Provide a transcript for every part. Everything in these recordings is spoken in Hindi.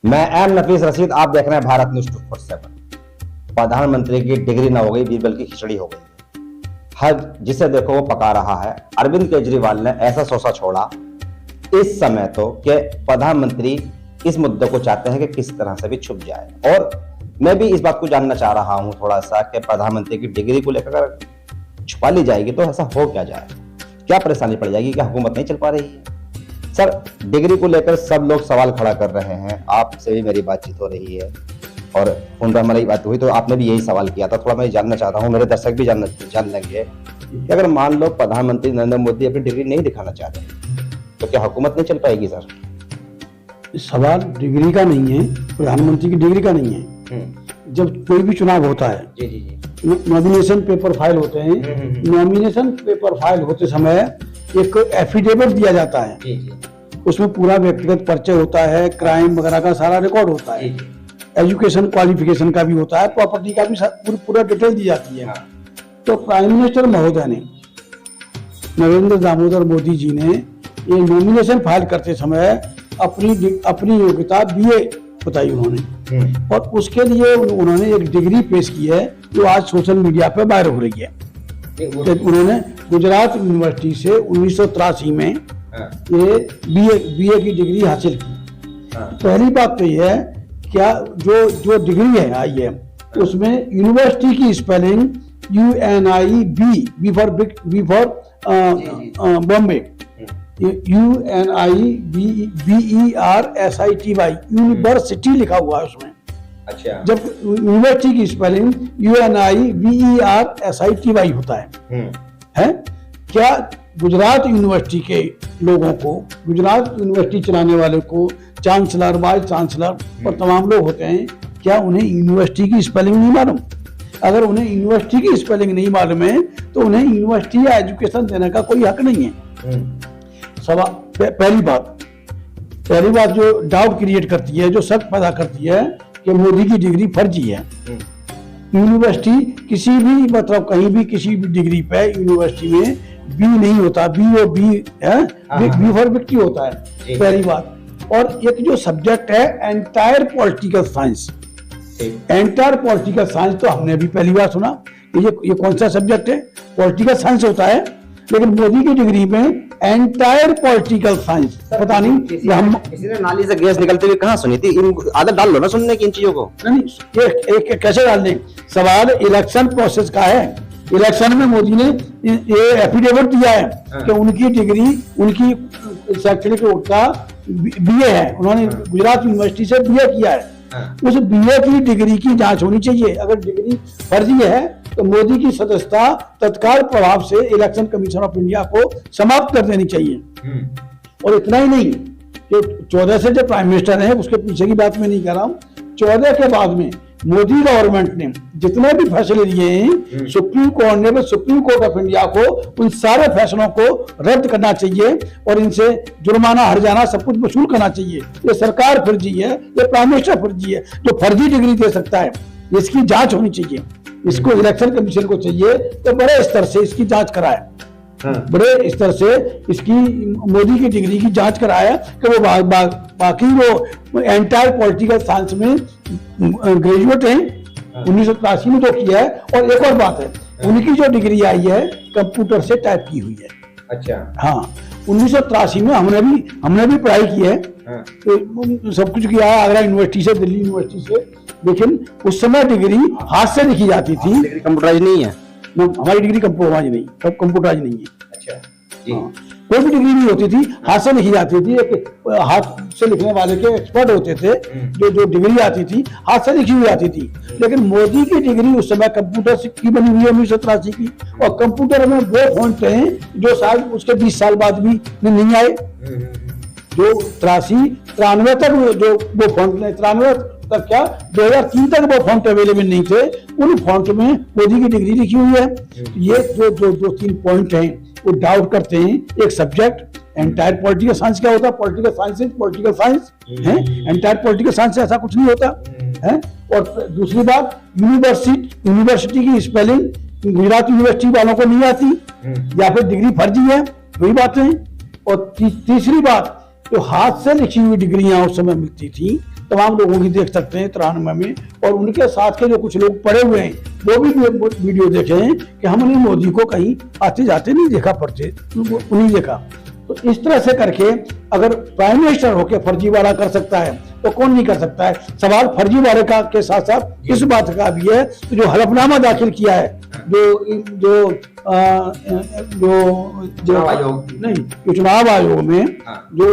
मैं एम नफीस रशीद, आप देख रहे हैं भारत न्यूज 24/7। प्रधानमंत्री की डिग्री ना हो गई, बीरबल की खिचड़ी हो गई। हर जिसे देखो वो पका रहा है। अरविंद केजरीवाल ने ऐसा सोचा छोड़ा इस समय तो कि प्रधानमंत्री इस मुद्दे को चाहते हैं कि किस तरह से भी छुप जाए। और मैं भी इस बात को जानना चाह रहा हूं थोड़ा सा कि प्रधानमंत्री की डिग्री को लेकर अगर छुपा ली जाएगी तो ऐसा हो क्या जाए, क्या परेशानी पड़ जाएगी, क्या हुकूमत नहीं चल पा रही है? सर, डिग्री को लेकर सब लोग सवाल खड़ा कर रहे हैं। आपसे भी मेरी बातचीत हो रही है और फोन पर हमारी बात हुई तो आपने भी यही सवाल किया था। थोड़ा मैं जानना चाहता हूँ, मेरे दर्शक भी जान लेंगे कि अगर मान लो प्रधानमंत्री नरेंद्र मोदी अपनी डिग्री नहीं दिखाना चाह रहे तो क्या हुकूमत नहीं चल पाएगी? सर, सवाल डिग्री का नहीं है, प्रधानमंत्री की डिग्री का नहीं है। जब कोई भी चुनाव होता है, नॉमिनेशन पेपर फाइल होते हैं, नॉमिनेशन पेपर फाइल होते समय एक एफिडेविट दिया जाता है। उसमें पूरा व्यक्तिगत परिचय होता है, क्राइम वगैरह का सारा रिकॉर्ड होता है, एजुकेशन क्वालिफिकेशन का भी होता है, प्रॉपर्टी का भी पूरा डिटेल दी जाती है। तो प्राइम मिनिस्टर महोदय ने, नरेंद्र दामोदर मोदी जी ने ये नॉमिनेशन फाइल करते समय अपनी योग्यता बीए बताई उन्होंने, और उसके लिए उन्होंने एक डिग्री पेश की है जो आज सोशल मीडिया पे वायरल हो रही है। उन्होंने गुजरात यूनिवर्सिटी से 1983 में ये बीए की डिग्री हासिल की। पहली बात तो ये है, क्या जो डिग्री है आई है उसमें यूनिवर्सिटी की spelling UNIB, B for Bombay, UNIBERSITY, university लिखा हुआ है उसमें। अच्छा। जब यूनिवर्सिटी की स्पेलिंग UNIBERSITY होता है? क्या गुजरात यूनिवर्सिटी के लोगों को, गुजरात यूनिवर्सिटी चलाने वाले को, चांसलर, वाइस चांसलर और तमाम लोग होते हैं, क्या उन्हें यूनिवर्सिटी की स्पेलिंग नहीं मालूम? अगर उन्हें यूनिवर्सिटी की स्पेलिंग नहीं मालूम है तो उन्हें यूनिवर्सिटी या एजुकेशन देने का कोई हक नहीं है। पहली बात जो डाउट क्रिएट करती है, जो शक पैदा करती है कि मोदी की डिग्री फर्जी है। यूनिवर्सिटी किसी भी, मतलब कहीं भी किसी भी डिग्री पे यूनिवर्सिटी में बी नहीं होता, बी फॉर विक्ट्री होता है, पहली बात। और एक जो सब्जेक्ट है एंटायर पॉलिटिकल साइंस, तो हमने भी पहली बार सुना। ये कौन सा सब्जेक्ट है? पॉलिटिकल साइंस होता है, लेकिन मोदी की डिग्री में एंटायर पॉलिटिकल साइंस, पता नहीं ये हम किसी ने नाली से गैस निकलते हुए कहाँ सुनी थी? आदत डाल लो ना सुनने की इन चीजों को। नहीं, एक कैसे डाल दें? सवाल इलेक्शन प्रोसेस का है। इलेक्शन में मोदी ने ये एफिडेविट दिया है कि उनकी डिग्री, उनकी शैक्षणिक योग्यता बीए है, उन्होंने गुजरात यूनिवर्सिटी से बीए किया है। उस बीए की डिग्री की जांच होनी चाहिए। अगर डिग्री फर्जी है तो मोदी की सदस्यता तत्काल प्रभाव से इलेक्शन कमीशन ऑफ इंडिया को समाप्त कर देनी चाहिए। और इतना ही नहीं, जो 14 से जो प्राइम मिनिस्टर है उसके पीछे की बात मैं नहीं कर रहा हूँ, 14 के बाद में मोदी गवर्नमेंट ने जितने भी फैसले लिए हैं, सुप्रीम कोर्ट ऑफ इंडिया को उन सारे फैसलों को रद्द करना चाहिए और इनसे जुर्माना, हर्जाना सब कुछ वसूल करना चाहिए। ये सरकार फर्जी है, ये प्राइम मिनिस्टर फर्जी है जो फर्जी डिग्री दे सकता है। इसकी जांच होनी चाहिए, इसको इलेक्शन कमीशन को चाहिए तो बड़े स्तर से इसकी जांच कराए, बड़े स्तर से इसकी मोदी की डिग्री की जांच कराया कि वो बाकी वो एंटायर पॉलिटिकल साइंस में ग्रेजुएट हैं, 1983 में तो किया है। और एक और बात है, उनकी जो डिग्री आई है कंप्यूटर से टाइप की हुई है। अच्छा। हाँ, 1983 में हमने भी पढ़ाई की है, तो सब कुछ किया है, आगरा यूनिवर्सिटी से, दिल्ली यूनिवर्सिटी से, लेकिन उस समय डिग्री हाथ से लिखी जाती थी। डिग्री कंप्यूटराइज नहीं है? हमारी डिग्री कंप्यूटराइज नहीं है। अच्छा जी। कोई भी डिग्री नहीं होती थी, हाथ से लिखी जाती थी। एक हाथ से लिखने वाले के एक्सपर्ट होते थे, जो डिग्री आती थी हाथ से लिखी हुई आती थी। लेकिन मोदी की डिग्री उस समय कंप्यूटर से की बनी हुई है, 1983 की, और कंप्यूटर में वो फॉन्ट हैं जो शायद उसके 20 साल बाद भी नहीं आए। जो 83-93 तक जो वो फॉन्ट, 93 तक क्या 2003 तक वो फॉन्ट अवेलेबल नहीं थे, उन फॉन्ट में मोदी की डिग्री लिखी हुई है। ये जो 3 पॉइंट हैं वो डाउट करते हैं। एक सब्जेक्ट एंटायर पॉलिटिकल साइंस क्या होता है? पॉलिटिकल साइंस है, एंटायर पॉलिटिकल साइंस ऐसा कुछ नहीं होता है। और दूसरी बात, यूनिवर्सिटी की स्पेलिंग गुजरात यूनिवर्सिटी वालों को नहीं आती, या फिर डिग्री फर्जी है, वही बातें हैं। और तीसरी बात, जो हाथ से लिखी हुई डिग्रियां उस समय मिलती थी तमाम लोगों की, देख सकते हैं 93 में, और उनके साथ के जो कुछ लोग पड़े हुए हैं वो भी वीडियो देखे हैं कि हमने मोदी को कहीं आते जाते नहीं देखा, पढ़ते नहीं देखा। तो इस तरह से करके अगर प्राइम मिनिस्टर होकर फर्जीवाड़ा कर सकता है तो कौन नहीं कर सकता है। सवाल फर्जीवाड़े का के साथ साथ इस बात का भी है कि जो हलफनामा दाखिल किया है, जो चुनाव आयोग में जो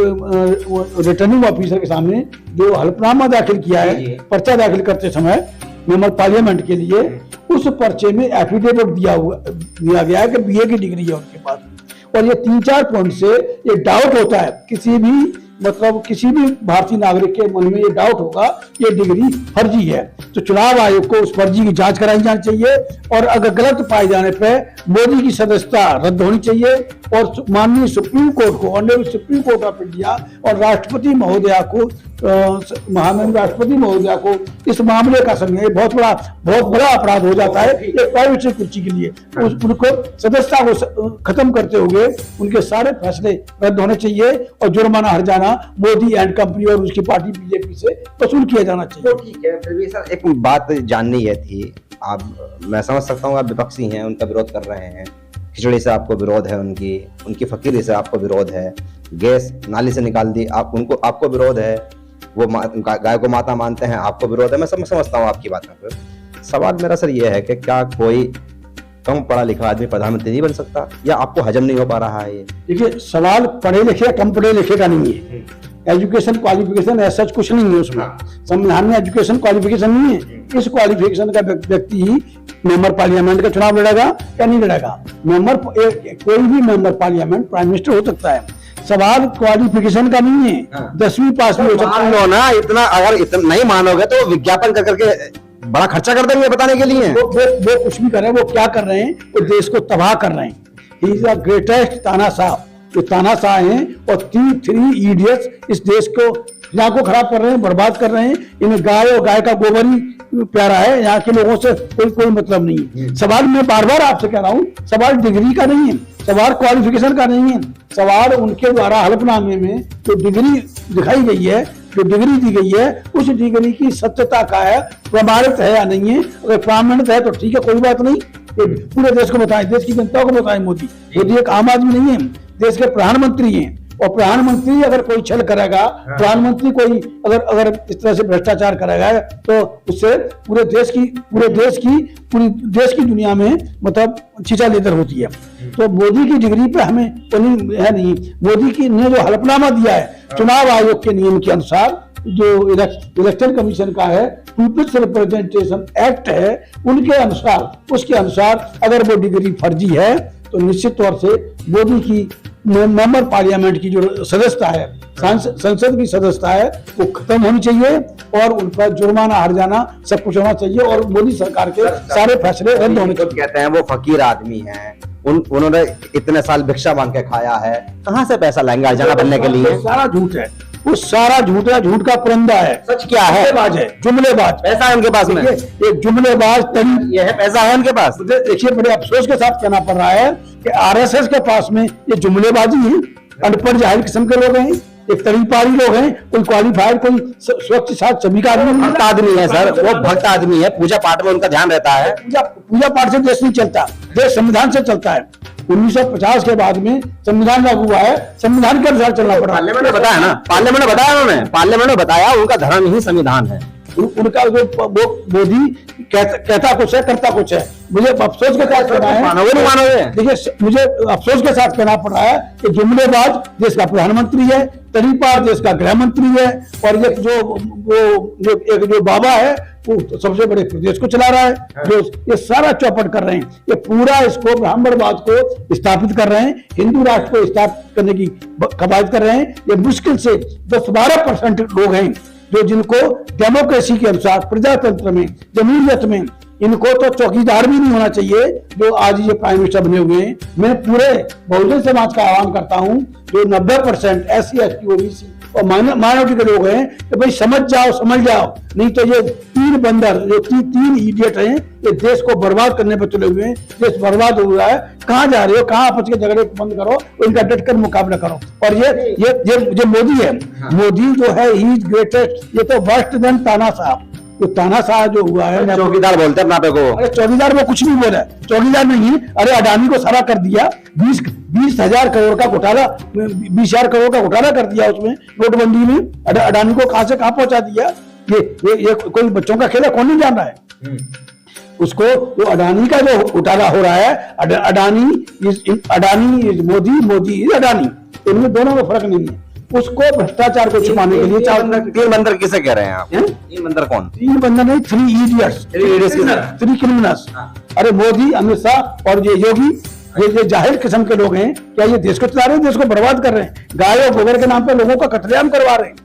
रिटर्निंग ऑफिसर के सामने जो हलफनामा दाखिल किया है पर्चा दाखिल करते समय मेंबर पार्लियामेंट के लिए, उस पर्चे में एफिडेविट दिया गया है कि बीए की डिग्री है उनके पास। और ये 3-4 पॉइंट से ये डाउट होता है, किसी भी भारतीय नागरिक के मन में ये डाउट होगा ये डिग्री फर्जी है, तो चुनाव आयोग को उस फर्जी की जांच कराई जानी चाहिए। और अगर गलत पाए जाने पे मोदी की सदस्यता रद्द होनी चाहिए और माननीय सुप्रीम कोर्ट को, honourable supreme court of India और राष्ट्रपति महोदया को, महामहिम राष्ट्रपति महोदया को इस मामले का संज्ञान, बहुत बड़ा अपराध हो जाता है एक प्राइवेट कुर्सी के लिए, उनको सदस्यता को खत्म करते हुए उनके सारे फैसले रद्द होने चाहिए और जुर्माना हर्जाना मोदी एंड कंपनी और उसकी पार्टी बीजेपी से वसूल किया जाना चाहिए। तो ठीक है, फिर भी सर एक बात जाननी है थी, मैं समझ सकता हूँ आप विपक्षी हैं, उनका विरोध कर रहे हैं, खिचड़ी से आपको विरोध है, उनकी फकीरी से आपको विरोध है, गैस नाली से निकाल दी आपको विरोध है, वो गाय को माता मानते हैं, आपको विरोध है। मैं समझता हूँ आपकी बात पर। सवाल मेरा सर ये है कि क्या कोई कम पढ़ा लिखा आदमी प्रधानमंत्री नहीं बन सकता, या आपको हजम नहीं हो पा रहा है ये? देखिए, सवाल पढ़े लिखे कम पढ़े लिखे का नहीं है, एजुकेशन क्वालिफिकेशन ऐसा कुछ नहीं है उसमें। संविधान में एजुकेशन क्वालिफिकेशन नहीं है। इस क्वालिफिकेशन का व्यक्ति ही मेंबर पार्लियामेंट का चुनाव लड़ेगा या नहीं लड़ेगा। कोई भी मेंबर पार्लियामेंट प्राइम मिनिस्टर हो सकता है। सवाल क्वालिफिकेशन का नहीं है, 10वीं पास भी हो सकता है ना। अगर इतना नहीं मानोगे तो विज्ञापन करके बड़ा खर्चा कर देंगे बताने के लिए। वो कुछ भी कर रहे हैं, वो क्या कर रहे हैं, वो देश को तबाह कर रहे हैं। ही इज द ग्रेटेस्ट तानाशाह, ये तानाशाह हैं और 3 इडियट्स इस देश को यहाँ को खराब कर रहे हैं, बर्बाद कर रहे हैं। इन्हें गाय और गाय का गोबर ही प्यारा है, यहाँ के लोगों से कोई मतलब नहीं है। सवाल मैं बार बार आपसे कह रहा हूँ, सवाल डिग्री का नहीं है, सवाल क्वालिफिकेशन का नहीं है, सवाल उनके द्वारा हलफनामे में जो डिग्री दिखाई गई है, जो डिग्री दी गई है, उस डिग्री की सत्यता का है, प्रमाणित है या नहीं है। अगर प्रमाणित है तो ठीक है, कोई बात नहीं, पूरे देश को बताएं, देश की जनता को बताएं। मोदी एक आम आदमी नहीं है, देश के प्रधानमंत्री हैं। और प्रधानमंत्री अगर कोई छल करेगा, प्रधानमंत्री कोई अगर इस तरह से भ्रष्टाचार करेगा तो उससे पूरे देश की दुनिया में मतलब चीचा लेदर होती है। तो मोदी की डिग्री पे हमें है नहीं। मोदी की ने जो हलफनामा दिया है चुनाव आयोग के नियम के अनुसार, जो इलेक्शन कमीशन का है, पीपल्स रिप्रेजेंटेशन एक्ट है, उनके अनुसार, उसके अनुसार अगर वो डिग्री फर्जी है तो निश्चित तौर से मोदी की मेंबर पार्लियामेंट की जो सदस्यता है, संसद की सदस्यता है, वो खत्म होनी चाहिए और उन पर जुर्माना हर्जाना सब कुछ होना चाहिए और मोदी सरकार के सारे फैसले रद्द होने चाहिए। कहते हैं वो फकीर आदमी हैं, उन्होंने इतने साल भिक्षा मांग के खाया है, कहाँ से पैसा लाएंगे हर्जाना बनने के लिए? सारा झूठ है, वो सारा झूठ है, झूठ का परिंदा है। सच क्या है? जुमलेबाज पैसा है उनके पास में, एक जुमलेबाज तरी ये है, पैसा है उनके पास। देखिए, बड़े अफसोस के साथ कहना पड़ रहा है कि आरएसएस के पास में ये जुमलेबाजी है, अनपढ़ जाहिल किस्म के लोग हैं, एक तरीपारी लोग हैं, कोई क्वालिफाइड, कोई स्वच्छ साथ सभी का भक्त आदमी है सर, वो भक्त आदमी है, पूजा पाठ में उनका ध्यान रहता है। पूजा पाठ से देश नहीं चलता, देश संविधान से चलता है। 1950 के बाद में संविधान लागू हुआ है, संविधान के अनुसार चलना पड़ा। पार्लियामेंट ने बताया ना, पार्लियामेंट ने बताया, उन्होंने पार्लियामेंट ने बताया उनका धर्म ही संविधान है। उनका मोदी कहता कुछ है, करता कुछ है। मुझे अफसोस के साथ कहना है, देखिए मुझे अफसोस के साथ कहना पड़ रहा है कि जुमलेबाज देश का प्रधानमंत्री है, तरीपार देश का गृह मंत्री है, और जो बाबा है वो सबसे बड़े प्रदेश को चला रहा है, जो ये सारा चौपट कर रहे हैं। ये पूरा इसको ब्राह्मणवाद को स्थापित कर रहे हैं, हिंदू राष्ट्र को स्थापित करने की कवायद कर रहे हैं। ये मुश्किल से 10-12% लोग हैं जो जिनको डेमोक्रेसी के अनुसार, प्रजातंत्र में, जमहूरियत में, इनको तो चौकीदार भी नहीं होना चाहिए जो आज ये प्राइम मिनिस्टर बने हुए हैं। मैं पूरे बहुजन समाज का आह्वान करता हूं, जो 90% SC ST OBC और माइनॉरिटी के लोग हैं कि भाई समझ जाओ, नहीं तो ये तीन बंदर जो तीन इडियट हैं ये देश को बर्बाद करने पर तुले हुए हैं। देश बर्बाद हो रहा है, कहाँ जा रहे हो, कहाँ आपस के झगड़े बंद करो, इनका डटकर मुकाबला करो। और ये मोदी है, मोदी जो है ही इज ग्रेटेस्ट, ये तो वर्स्ट देन तानाशाह। तो तानाशाह जो हुआ है, चौकीदार बोलते हैं अपने को। अरे चौकीदार वो कुछ नहीं बोला, चौकीदार नहीं, अरे अडानी को सारा कर दिया, 20,000 करोड़ का घोटाला, 20,000 करोड़ का घोटाला कर दिया उसमें नोटबंदी में। अडानी को कहां से कहां पहुंचा दिया। ये कोई बच्चों का खेल है, कौन नहीं जान रहा है उसको। वो अडानी का जो घोटाला हो रहा है, अडानी इज मोदी इज अडानी, इनमें दोनों में फर्क नहीं है। उसको भ्रष्टाचार को छुपाने के लिए तीन बंदर किसे कह रहे हैं आप? तीन बंदर कौन? तीन बंदर नहीं, 3 इडियट्स, 3 क्रिमिनल्स। अरे मोदी, अमित शाह और ये योगी, ये जाहिर किस्म के लोग हैं। क्या ये देश को चला रहे हैं, देश को बर्बाद कर रहे हैं, गाय और गोबर के नाम पे लोगों का कत्लेआम करवा रहे हैं,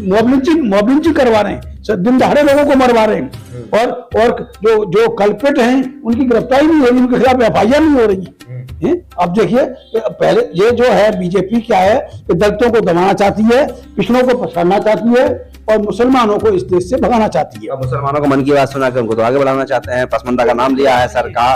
मॉब लिंचिंग करवा रहे हैं, दिन दहाड़े लोगों को मरवा रहे हैं। और जो कल्प्रिट हैं उनकी गिरफ्तारी नहीं हो रही, उनके खिलाफ एफआईआर नहीं हो रही है। अब देखिए, पहले ये जो है बीजेपी क्या है कि दलितों को दबाना चाहती है, पिछड़ों को पछाड़ना चाहती है और मुसलमानों को इस देश से भगाना चाहती है। मुसलमानों को मन की बात सुना के उनको तो आगे बढ़ाना चाहते हैं। पसमंदा का नाम लिया है सर, कहा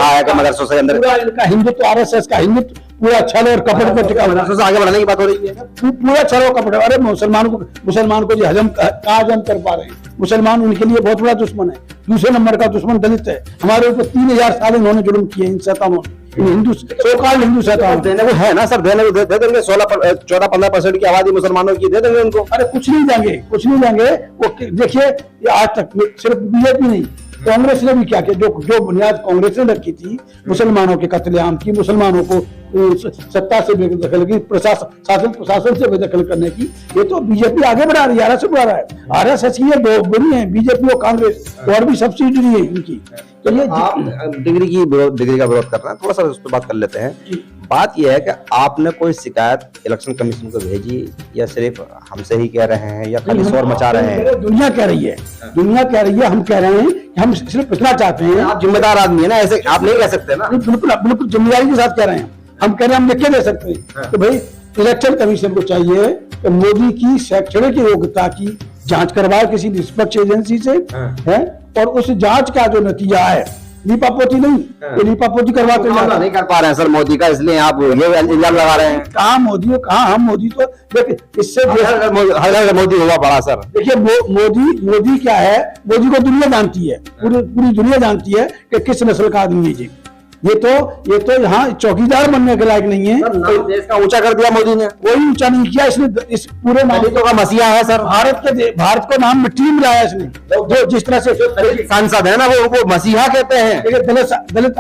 है कि मदरसों से अंदर इनका हिंदुत्व, आरएसएस का हिंदुत्व पूरा छल और कपट पर टिका हुआ है। आगे बढ़ाने की बात हो रही है, पूरा छल और कपट। अरे मुसलमान को जो हजम कर पा रहे हैं, मुसलमान उनके लिए बहुत बड़ा दुश्मन है। दूसरे नंबर का दुश्मन दलित है। हमारे ऊपर 3000 साल इन्होंने जुल्म किए, इन शैतानों ने, हिंदू शैतान। देने को है ना सर, देने को दे देंगे। 14-15% की आबादी मुसलमानों की दे देंगे उनको। अरे कुछ नहीं देंगे वो। देखिए, आज तक सिर्फ बीजेपी नहीं, कांग्रेस ने भी क्या किया, जो बुनियाद कांग्रेस ने रखी थी मुसलमानों के कत्लेआम की, मुसलमानों को सत्ता से बेदखल की, प्रशासन से बेदखल करने की, ये तो बीजेपी आगे बढ़ा रही है, आरएसएस बढ़ा रहा है। आरएसएस की ये दो बड़ी है, बीजेपी और कांग्रेस, और भी सब्सिडी है इनकी। तो ये आप डिग्री का विरोध कर रहे हैं, थोड़ा सा उस पर बात कर लेते हैं। बात यह है कि आपने कोई शिकायत इलेक्शन कमीशन को भेजी या सिर्फ हमसे ही कह रहे हैं या खाली शोर मचा रहे हैं? दुनिया कह रही है, हम कह रहे हैं कि हम सिर्फ इतना चाहते हैं। आप जिम्मेदार आदमी है ना, ऐसे आप नहीं कह सकते ना। बिल्कुल जिम्मेदारी के साथ कह रहे हैं। हम कह रहे हैं, हम लिख के दे सकते हैं तो भाई इलेक्शन कमीशन को चाहिए कि मोदी की शैक्षणिक योग्यता की जांच करवाए किसी निष्पक्ष एजेंसी से, है, और उस जांच का जो नतीजा है, लीपापोती नहीं, ये लीपापोती करवाते नहीं कर पा रहे हैं सर मोदी का, इसलिए आप ये इल्जाम लगा रहे हैं। कहाँ मोदी हो, कहाँ हम मोदी? तो देखिए, इससे मोदी हुआ बड़ा सर। देखिए, मोदी क्या है, मोदी को दुनिया जानती है, पूरी दुनिया जानती है कि किस नस्ल का आदमी है जी। ये तो यहाँ चौकीदार बनने के लायक नहीं है। देश का ऊंचा कर दिया मोदी ने। कोई ऊंचा नहीं किया इसने, इस पूरे दलितों का मसीहा है सर। भारत को नाम मिट्टी में मिलाया इसने। जो जिस तरह से सांसद है ना, वो मसीहा कहते हैं। दलित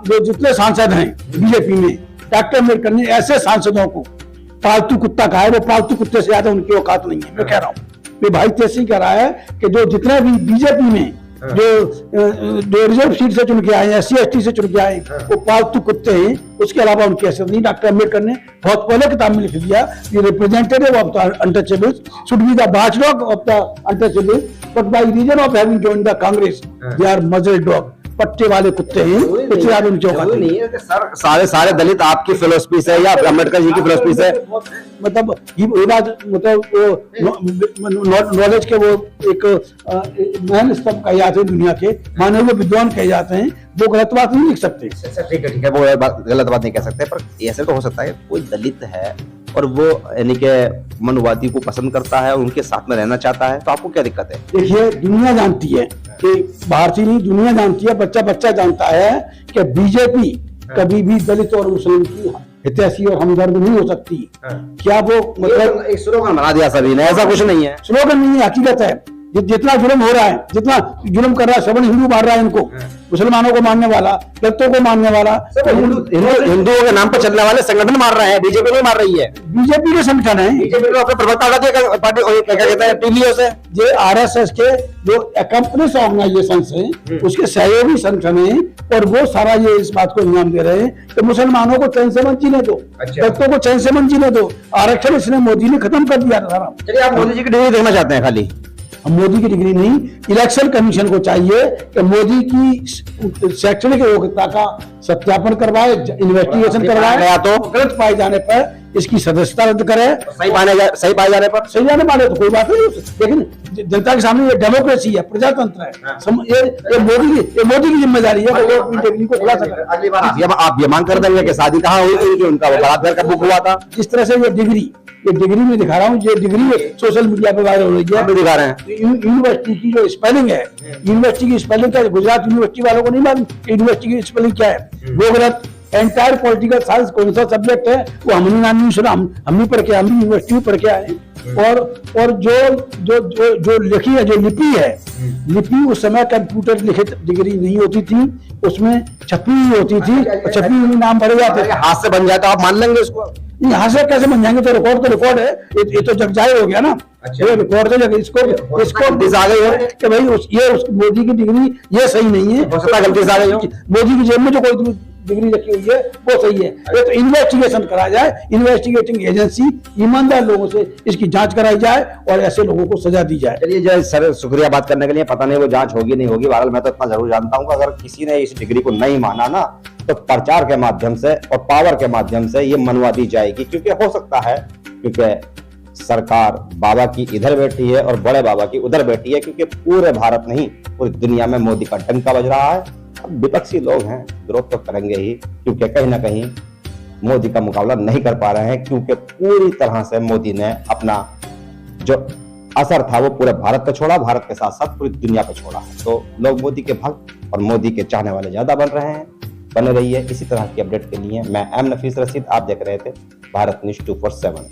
जो जितने सांसद हैं बीजेपी में, डॉक्टर अम्बेडकर ने ऐसे सांसदों को पालतू कुत्ता कहा है। वो पालतू कुत्ते से ज्यादा उनकी औकात नहीं है। मैं कह रहा हूँ, भाई तेजी कह रहा है कि जो जितने भी बीजेपी में जो रिजर्व सीट से चुन के आए हैं, SC/ST से चुन के आए, वो पालतू कुत्ते हैं। उसके अलावा उनकी हैसियत नहीं। डॉक्टर अम्बेडकर ने बहुत पहले किताब में लिख दिया, representative of the untouchables should be the watchdog of the untouchables, but by reason of having joined the Congress they are muzzle dog. पट्टे वाले कुत्ते हैं, उससे ज्यादा उनकी औकात नहीं है। सर सारे दलित आपकी फिलोसफी से या अम्बेडकर जी की फिलोसफी से, मतलब नॉलेज के वो एक महल स्तंभ कहे जाते हैं, दुनिया के मानवीय विद्वान कहे जाते हैं, वो गलत बात नहीं लिख सकते। ठीक है, वो गलत बात नहीं कह सकते, पर ऐसे तो हो सकता है कोई दलित है और वो यानी कि मनुवादी को पसंद करता है, उनके साथ में रहना चाहता है, तो आपको क्या दिक्कत है? देखिए, दुनिया जानती है कि भारतीय नहीं, दुनिया जानती है, बच्चा जानता है कि बीजेपी कभी भी दलित और मुस्लिम की हितैषी और हमदर्द नहीं हो सकती। क्या वो मतलब एक स्लोगन बना दिया सभी ने? ऐसा कुछ नहीं है, स्लोगन नहीं है, हकीकत है। जितना जुल्म हो रहा है, जितना जुल्म कर रहा है, श्रवण हिंदू मार रहा है इनको, मुसलमानों को मारने वाला, दलितों को मारने वाला, हिंदुओं के नाम पर चलने वाले संगठन मार रहे हैं। बीजेपी नहीं मार रही है, बीजेपी के संगठन है। बीजेपी को अपने प्रवक्ता कहते हैं टीवीओ से, ये आरएसएस के जो कंपनीज ऑर्गेनाइजेशन है, उसके सहयोगी संगठन है, और वो सारा ये इस बात को इनाम दे रहे हैं कि मुसलमानों को चैन से मत जीने दो, दलितों को चैन से मत जीने दो। आरक्षण इसने मोदी ने खत्म कर दिया था। चलिए, आप मोदी जी की डिग्री देखना चाहते हैं? खाली मोदी की डिग्री नहीं, इलेक्शन कमीशन को चाहिए कि मोदी की शैक्षणिक योग्यता का सत्यापन करवाए, इन्वेस्टिगेशन करवाए, या तो गलत पाए जाने पर इसकी सदस्यता रद्द करे। सही पाए जाने पर सही जाने पाने तो कोई बात नहीं, लेकिन जनता के सामने ये डेमोक्रेसी है, प्रजातंत्र है। ये मोदी की जिम्मेदारी है कि वो अपनी डिग्री को खुलासा करे। अगली बार आप ये मांग कर देंगे कि शादी कहाँ हुई थी जो उनका वो बलात्कार का बुक हुआ था। इस तरह से ये डिग्री में दिखा रहा हूँ, ये डिग्री सोशल मीडिया पे वायरल हो रही है, दिखा रहे हैं। यूनिवर्सिटी की जो स्पेलिंग है, यूनिवर्सिटी की स्पेलिंग क्या है, गुजरात यूनिवर्सिटी वालों को नहीं मालूम यूनिवर्सिटी की स्पेलिंग क्या है। गोगरत एंटायर पॉलिटिकल साइंस कौन सा सब्जेक्ट है वो हमने नाम नहीं सुना, हम भी पढ़ के, हम भी यूनिवर्सिटी में पढ़ के आए। और जो लिखी है, जो लिपि है, लिपि उस समय कंप्यूटर लिखित डिग्री नहीं होती थी, उसमें छपी हुई होती थी, छपी हुई नाम भरे जाते थे। हाथ से बन जाए तो आप मान लेंगे इसको? यहाँ से कैसे बन जाएंगे, तो रिकॉर्ड है, ये तो जग जाए हो गया ना। अच्छा। ये रिकॉर्ड तो जग, इसको गलती आ गई हो कि भाई मोदी की डिग्री ये सही नहीं है, हो सकता है गलती से आ गई हो। मोदी की जेब में जो कोई डिग्री रखी हुई है वो सही है। ये तो इन्वेस्टिगेशन करा जाए, इन्वेस्टिगेटिंग एजेंसी ईमानदार लोगों से इसकी जांच कराई जाए और ऐसे लोगों को सजा दी जाए। चलिए जय सर, शुक्रिया बात करने के लिए। पता नहीं वो जांच होगी नहीं होगी, बहरहाल मैं तो इतना जरूर जानता हूँ कि अगर किसी ने इस डिग्री को नहीं माना ना तो प्रचार के माध्यम से और पावर के माध्यम से ये मनवा दी जाएगी। क्योंकि हो सकता है क्योंकि सरकार बाबा की इधर बैठी है और बड़े बाबा की उधर बैठी है, क्योंकि पूरे भारत नहीं पूरी दुनिया में मोदी का डंका बज रहा है। अब विपक्षी लोग हैं, विरोध तो करेंगे ही, क्योंकि कहीं ना कहीं मोदी का मुकाबला नहीं कर पा रहे हैं, क्योंकि पूरी तरह से मोदी ने अपना जो असर था वो पूरे भारत पे छोड़ा, भारत के साथ साथ पूरी दुनिया पे छोड़ा है। तो लोग मोदी के भक्त और मोदी के चाहने वाले ज्यादा बन रहे हैं। बने रहिए इसी तरह की अपडेट के लिए। मैं एम नफीस रशीद, आप देख रहे थे भारत न्यूज 24/7।